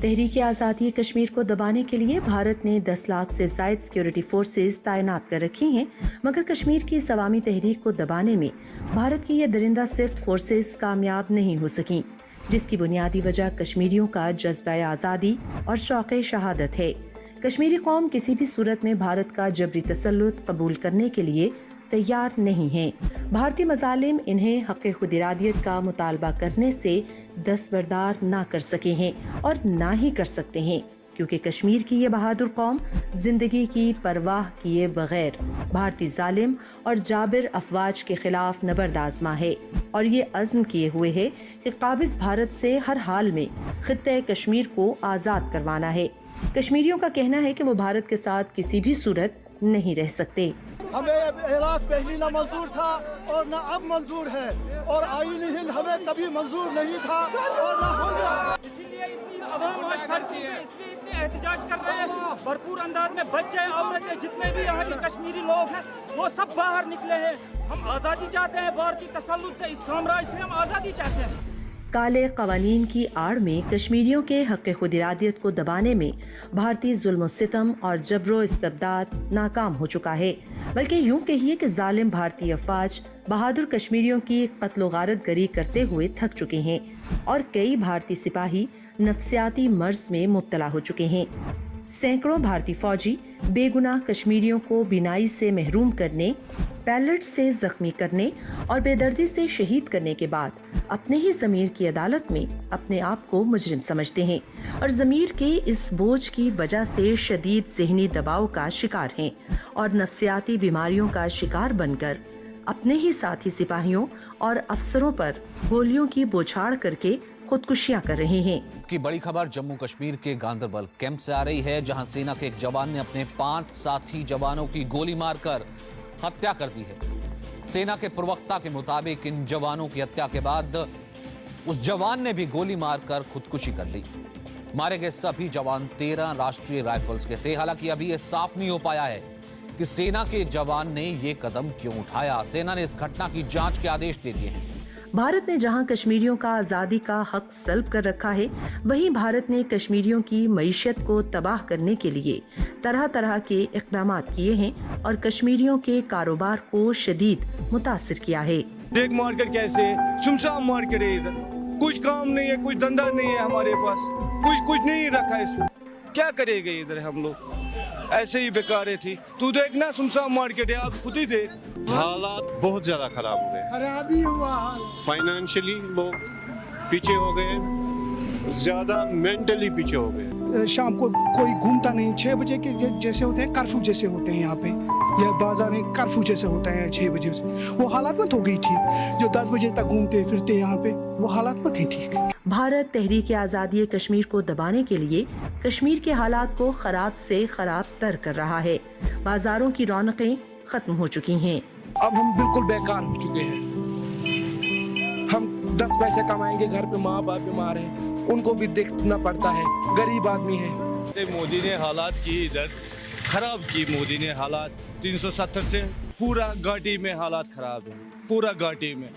تحریک آزادی کشمیر کو دبانے کے لیے بھارت نے 10 لاکھ سے زائد سیکیورٹی فورسز تعینات کر رکھی ہیں، مگر کشمیر کی عوامی تحریک کو دبانے میں بھارت کی یہ درندہ صفت فورسز کامیاب نہیں ہو سکیں، جس کی بنیادی وجہ کشمیریوں کا جذبہ آزادی اور شوق شہادت ہے۔ کشمیری قوم کسی بھی صورت میں بھارت کا جبری تسلط قبول کرنے کے لیے تیار نہیں ہیں۔ بھارتی مظالم انہیں حق خود ارادیت کا مطالبہ کرنے سے دستبردار نہ کر سکے ہیں اور نہ ہی کر سکتے ہیں، کیونکہ کشمیر کی یہ بہادر قوم زندگی کی پرواہ کیے بغیر بھارتی ظالم اور جابر افواج کے خلاف نبرد آزما ہے، اور یہ عزم کیے ہوئے ہے کہ قابض بھارت سے ہر حال میں خطہ کشمیر کو آزاد کروانا ہے۔ کشمیریوں کا کہنا ہے کہ وہ بھارت کے ساتھ کسی بھی صورت نہیں رہ سکتے۔ ہمیں عراق پہلی نہ منظور تھا اور نہ اب منظور ہے، اور آئین ہند ہمیں کبھی منظور نہیں تھا اور نہ ہوگا۔ اسی لیے اتنی عوام آج سڑکوں پہ اس لیے اتنے احتجاج کر رہے ہیں، بھرپور انداز میں بچے عورتیں جتنے بھی یہاں کے کشمیری لوگ ہیں وہ سب باہر نکلے ہیں۔ ہم آزادی چاہتے ہیں، بھارتی تسلط سے، اس سامراج سے ہم آزادی چاہتے ہیں۔ کالے قوانین کی آڑ میں کشمیریوں کے حق خود ارادیت کو دبانے میں بھارتی ظلم و ستم اور جبر و استبداد ناکام ہو چکا ہے، بلکہ یوں کہیے کہ ظالم بھارتی افواج بہادر کشمیریوں کی قتل و غارت گری کرتے ہوئے تھک چکے ہیں، اور کئی بھارتی سپاہی نفسیاتی مرض میں مبتلا ہو چکے ہیں۔ سینکڑوں بھارتی فوجی بے گناہ کشمیریوں کو بینائی سے محروم کرنے، پیلٹ سے زخمی کرنے اور بے دردی سے شہید کرنے کے بعد اپنے ہی ضمیر کی عدالت میں اپنے آپ کو مجرم سمجھتے ہیں، اور ضمیر کے اس بوجھ کی وجہ سے شدید ذہنی دباؤ کا شکار ہیں، اور نفسیاتی بیماریوں کا شکار بن کر اپنے ہی ساتھی سپاہیوں اور افسروں پر گولیوں کی بوچھاڑ کر کے خودکشیاں کر رہے ہیں۔ کی بڑی خبر جموں کشمیر کے گاندربل کیمپ سے آ رہی ہے، جہاں سینا کے ایک جوان نے اپنے 5 ساتھی جوانوں کی گولی مار کر ہتیا کر دی ہے۔ سینا کے پروقتا کے مطابق ان جوانوں کی ہتیا کے بعد اس جوان نے بھی گولی مار کر خودکشی کر لی۔ مارے گئے سبھی جوان 13 راشٹریہ رائفلز کے تھے۔ حالانکہ ابھی یہ صاف نہیں ہو پایا ہے کہ سینا کے جوان نے یہ قدم کیوں اٹھایا۔ سینا نے اس گھٹنا کی جانچ کے آدیش دے دیے ہیں۔ بھارت نے جہاں کشمیریوں کا آزادی کا حق سلب کر رکھا ہے، وہیں بھارت نے کشمیریوں کی معیشت کو تباہ کرنے کے لیے طرح طرح کے اقدامات کیے ہیں اور کشمیریوں کے کاروبار کو شدید متاثر کیا ہے۔ ایک مارکیٹ کیسے سمسام مارکیٹ ہے، ادھر کچھ کام نہیں ہے، کچھ دھندا نہیں ہے ہمارے پاس، کچھ نہیں رکھا ہے اس میں، کیا کرے گے ادھر ہم لوگ؟ ایسے ہی بیکاریں تھی۔ تو دیکھنا سمسام مارکیٹ ہے، آپ خود ہی دیکھ۔ حالات بہت زیادہ خراب ہو گئے، خرابی ہوا، فائنینشلی لوگ پیچھے ہو گئے، زیادہ مینٹلی پیچھے ہو گئے۔ شام کو کوئی گھومتا نہیں، 6 بجے کے جیسے ہوتے ہیں، کرفیو جیسے ہوتے ہیں یہاں پہ، یا بازار میں کرفیو جیسے ہوتا ہے 6 بجے سے، وہ حالات مت ہو گئی ٹھیک۔ جو 10 بجے تک گھومتے پھرتے یہاں پہ، وہ حالات مت ہیں ٹھیک۔ بھارت تحریک آزادی کشمیر کو دبانے کے لیے کشمیر کے حالات کو خراب سے خراب تر کر رہا ہے۔ بازاروں کی رونقیں ختم ہو چکی ہیں۔ اب ہم بالکل بیکار ہو چکے ہیں۔ ہم 10 پیسے کمائیں گے، گھر پہ ماں باپ بیمار ہیں، ان کو بھی دیکھنا پڑتا ہے، غریب آدمی ہے۔ مودی نے حالات کی ادھر خراب کی، مودی نے حالات 370 سے پورا گھاٹی میں حالات خراب ہے، پورا گھاٹی میں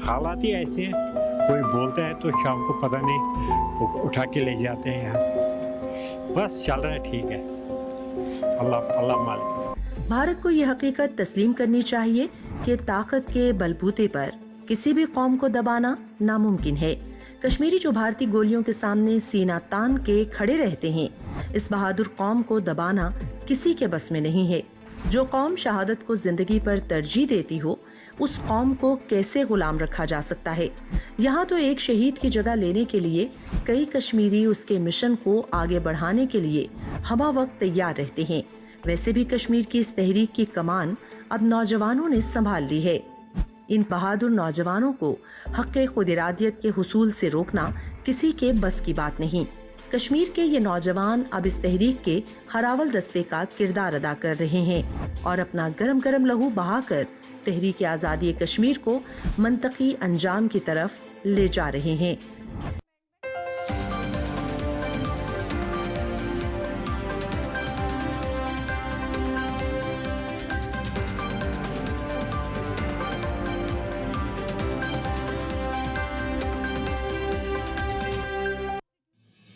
حالات ہی ایسے ہیں۔ کوئی بولتا ہے تو شام کو پتہ نہیں وہ اٹھا کے لے جاتے ہیں یہاں، بس چل رہا ہے، ٹھیک ہے، اللہ مالک۔ بھارت کو یہ حقیقت تسلیم کرنی چاہیے کہ طاقت کے بلبوتے پر کسی بھی قوم کو دبانا ناممکن ہے۔ کشمیری جو بھارتی گولیوں کے سامنے سینہ تان کے کھڑے رہتے ہیں، اس بہادر قوم کو دبانا کسی کے بس میں نہیں ہے۔ جو قوم شہادت کو زندگی پر ترجیح دیتی ہو، اس قوم کو کیسے غلام رکھا جا سکتا ہے؟ یہاں تو ایک شہید کی جگہ لینے کے لیے کئی کشمیری اس کے مشن کو آگے بڑھانے کے لیے ہمہ وقت تیار رہتے ہیں۔ ویسے بھی کشمیر کی اس تحریک کی کمان اب نوجوانوں نے سنبھال لی ہے۔ ان بہادر نوجوانوں کو حق خود ارادیت کے حصول سے روکنا کسی کے بس کی بات نہیں۔ کشمیر کے یہ نوجوان اب اس تحریک کے ہراول دستے کا کردار ادا کر رہے ہیں اور اپنا گرم گرم لہو بہا کر تحریک آزادی کشمیر کو منطقی انجام کی طرف لے جا رہے ہیں۔